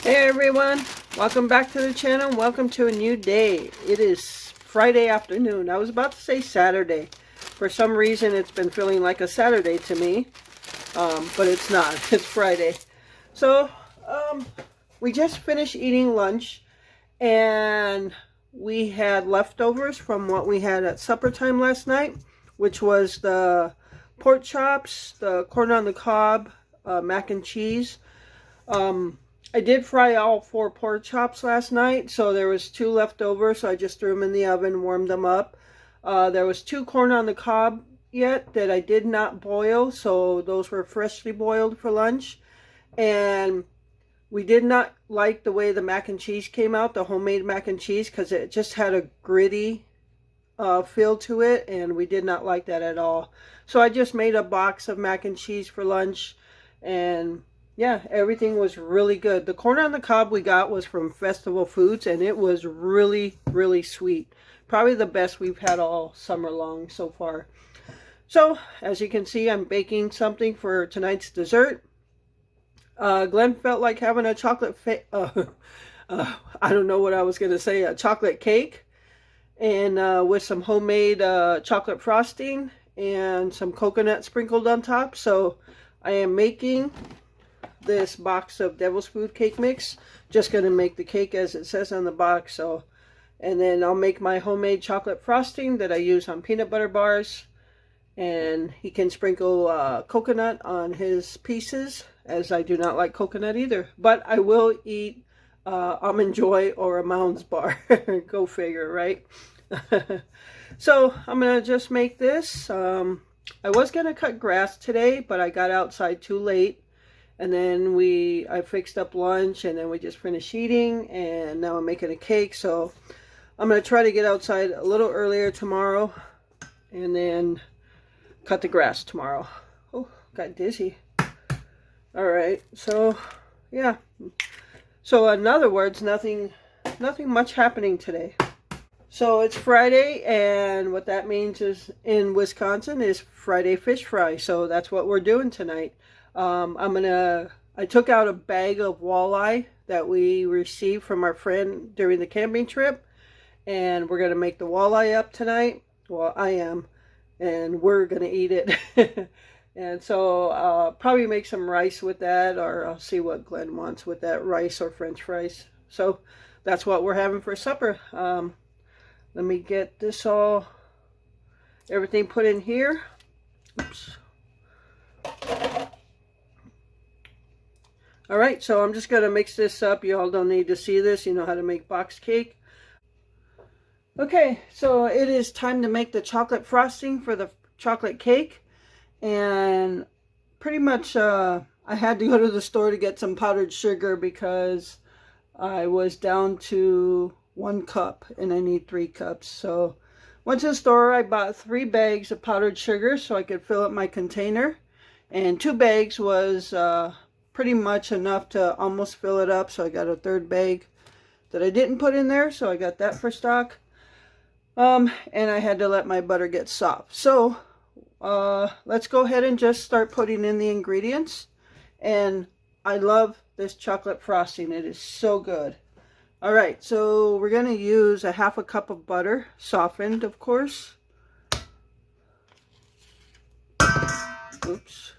Hey everyone, welcome back to the channel. Welcome to a new day. It is Friday afternoon. I was about to say Saturday. For some reason it's been feeling like a Saturday to me, but it's not. It's Friday. So we just finished eating lunch and we had leftovers from what we had at supper time last night, which was the pork chops, the corn on the cob, mac and cheese. I did fry all 4 pork chops last night, so there was 2 left over, so I just threw them in the oven, warmed them up. There was 2 corn on the cob yet that I did not boil, so those were freshly boiled for lunch. And we did not like the way the mac and cheese came out, the homemade mac and cheese, because it just had a gritty feel to it, and we did not like that at all. So I just made a box of mac and cheese for lunch, and yeah, everything was really good. The corn on the cob we got was from Festival Foods, and it was really, really sweet. Probably the best we've had all summer long so far. So, as you can see, I'm baking something for tonight's dessert. Glenn felt like having a chocolate, I don't know what I was going to say, a chocolate cake. And with some homemade chocolate frosting and some coconut sprinkled on top. So, I am making this box of devil's food cake mix. Just going to make the cake as it says on the box. So, and then I'll make my homemade chocolate frosting that I use on peanut butter bars, and he can sprinkle coconut on his pieces, as I do not like coconut either, but I will eat Almond Joy or a Mounds bar. Go figure, right? So I'm gonna just make this. I was gonna cut grass today, but I got outside too late. And then I fixed up lunch, and then we just finished eating, and now I'm making a cake. So I'm going to try to get outside a little earlier tomorrow, and then cut the grass tomorrow. Oh, got dizzy. All right, so yeah. So in other words, nothing much happening today. So it's Friday, and what that means is in Wisconsin is Friday fish fry. So that's what we're doing tonight. I took out a bag of walleye that we received from our friend during the camping trip, and we're going to make the walleye up tonight. Well, I am, and we're going to eat it. And so I'll probably make some rice with that, or I'll see what Glenn wants with that, rice or French fries. So that's what we're having for supper. Let me get everything put in here. Oops. Alright, so I'm just going to mix this up. You all don't need to see this. You know how to make box cake. Okay, so it is time to make the chocolate frosting for the chocolate cake. And pretty much I had to go to the store to get some powdered sugar because I was down to 1 cup and I need 3 cups. So went to the store. I bought 3 bags of powdered sugar so I could fill up my container. And 2 bags was pretty much enough to almost fill it up, so I got a 3rd bag that I didn't put in there, so I got that for stock. And I had to let my butter get soft. So let's go ahead and just start putting in the ingredients. And I love this chocolate frosting. It is so good. All right, so we're going to use a 1/2 cup of butter, softened of course. Oops.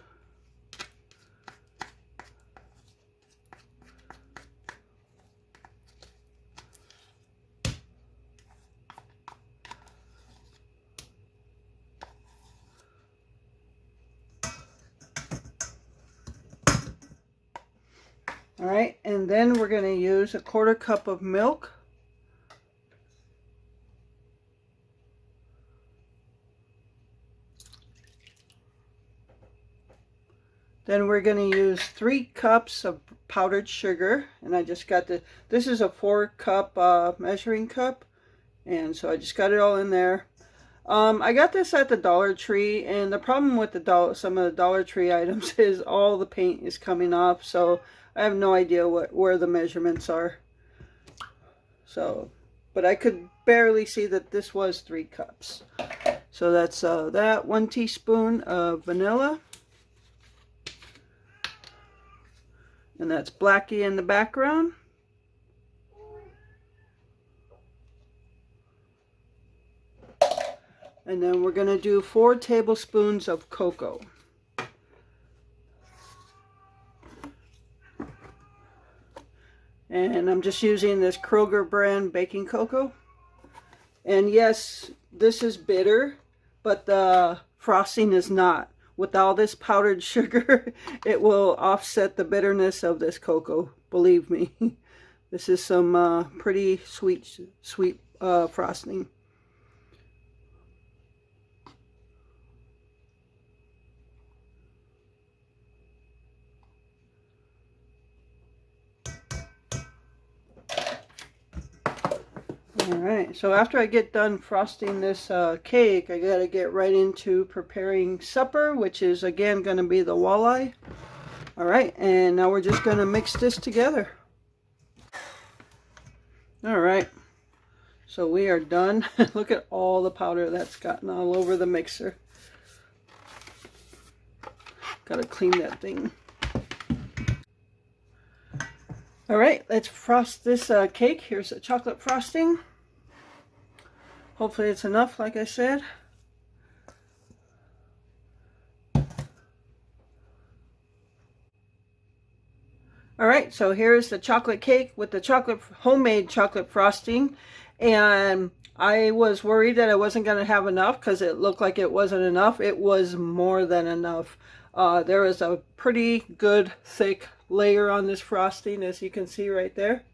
All right, and then we're going to use a 1/4 cup of milk. Then we're going to use 3 cups of powdered sugar, and I just got this is a 4-cup measuring cup, and so I just got it all in there. I got this at the Dollar Tree, and the problem with some of the Dollar Tree items is all the paint is coming off, so I have no idea where the measurements are. So, but I could barely see that this was 3 cups. So that's that. 1 teaspoon of vanilla. And that's Blackie in the background. And then we're going to do 4 tablespoons of cocoa. And I'm just using this Kroger brand baking cocoa. And yes, this is bitter, but the frosting is not. With all this powdered sugar, it will offset the bitterness of this cocoa. Believe me. This is some pretty sweet frosting. Alright, so after I get done frosting this cake, I gotta get right into preparing supper, which is again gonna be the walleye. Alright, and now we're just gonna mix this together. Alright, so we are done. Look at all the powder that's gotten all over the mixer. Gotta clean that thing. Alright, let's frost this cake. Here's the chocolate frosting. Hopefully it's enough, like I said. Alright, so here's the chocolate cake with the homemade chocolate frosting. And I was worried that I wasn't going to have enough because it looked like it wasn't enough. It was more than enough. There was a pretty good thick layer on this frosting, as you can see right there.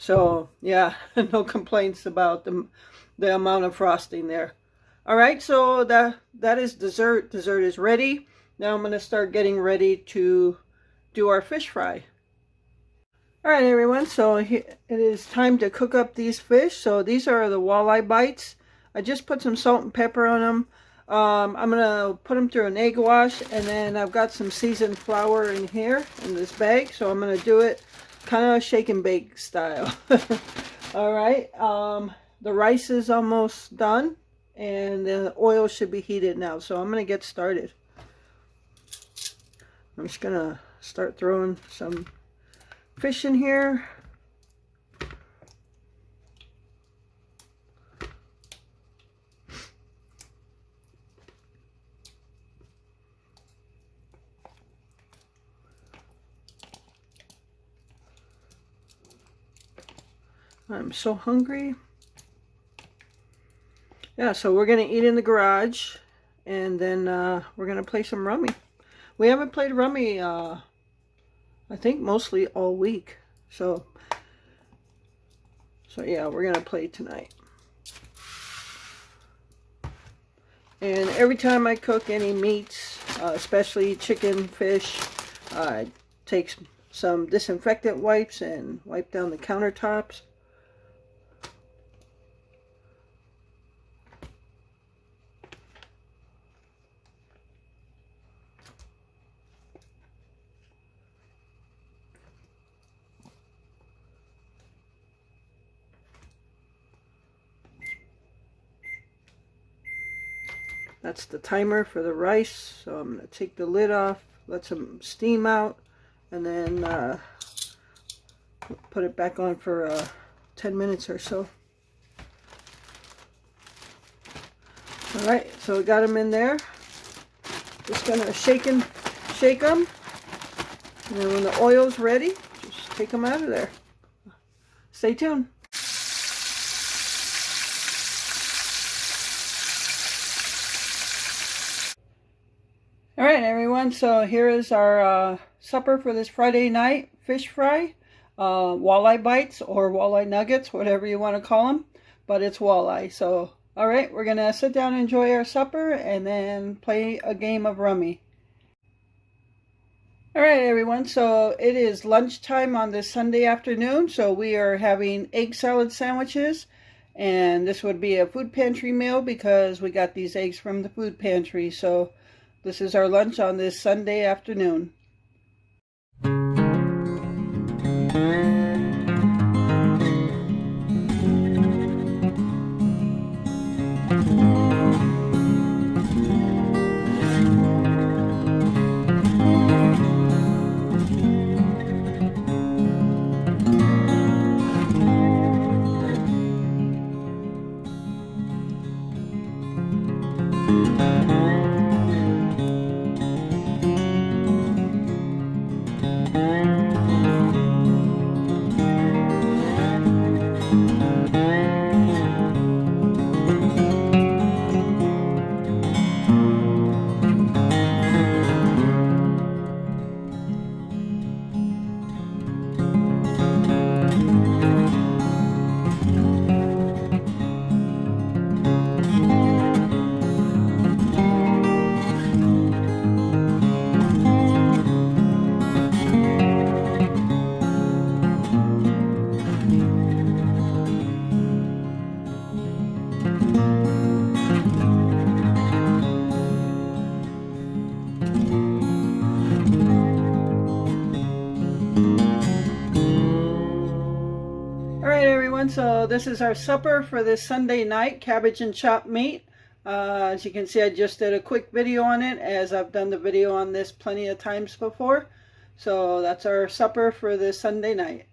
So yeah, no complaints about the amount of frosting there. Alright, so that is dessert. Dessert is ready. Now I'm going to start getting ready to do our fish fry. Alright everyone, so it is time to cook up these fish. So these are the walleye bites. I just put some salt and pepper on them. I'm going to put them through an egg wash, and then I've got some seasoned flour in here in this bag. So I'm going to do it kind of shake and bake style. Alright, the rice is almost done and the oil should be heated now. So I'm going to get started. I'm just going to start throwing some fish in here. I'm so hungry. Yeah, so we're going to eat in the garage, and then we're going to play some rummy. We haven't played rummy, I think mostly all week. So yeah, we're going to play tonight. And every time I cook any meats, especially chicken, fish, I take some disinfectant wipes and wipe down the countertops. That's the timer for the rice. So I'm going to take the lid off, let some steam out, and then put it back on for 10 minutes or so. Alright, so we got them in there. Just going to shake them. And then when the oil's ready, just take them out of there. Stay tuned. Alright everyone, so here is our supper for this Friday night. Fish fry, walleye bites or walleye nuggets, whatever you want to call them. But it's walleye. So, alright, we're going to sit down and enjoy our supper and then play a game of rummy. Alright everyone, so it is lunchtime on this Sunday afternoon. So we are having egg salad sandwiches. And this would be a food pantry meal because we got these eggs from the food pantry. So this is our lunch on this Sunday afternoon. All right, everyone, so this is our supper for this Sunday night, cabbage and chopped meat. As you can see, I just did a quick video on it, as I've done the video on this plenty of times before. So that's our supper for this Sunday night.